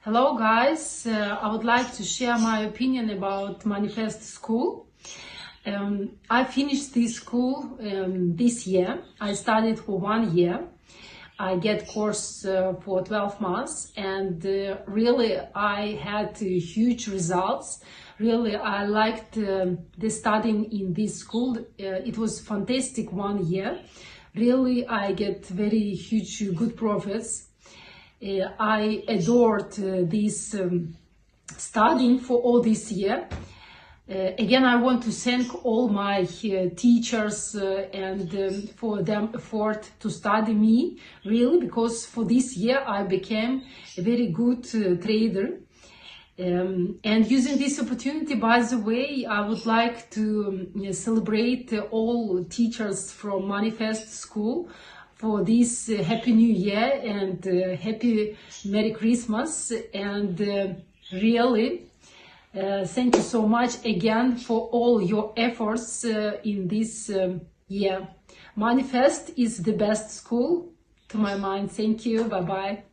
Hello guys, I would like to share my opinion about Moneyfest School. I finished this school this year. I studied for 1 year. I get course for 12 months and really I had huge results. Really I liked the studying in this school. It was fantastic 1 year. Really I get very huge good profits. I adored this studying for all this year. Again, I want to thank all my teachers and for them effort to study me, really, because for this year I became a very good trader. And using this opportunity, by the way, I would like to celebrate all teachers from Moneyfest School for this Happy New Year and Happy Merry Christmas. And really, thank you so much again for all your efforts in this year. Moneyfest is the best school to my mind. Thank you. Bye-bye.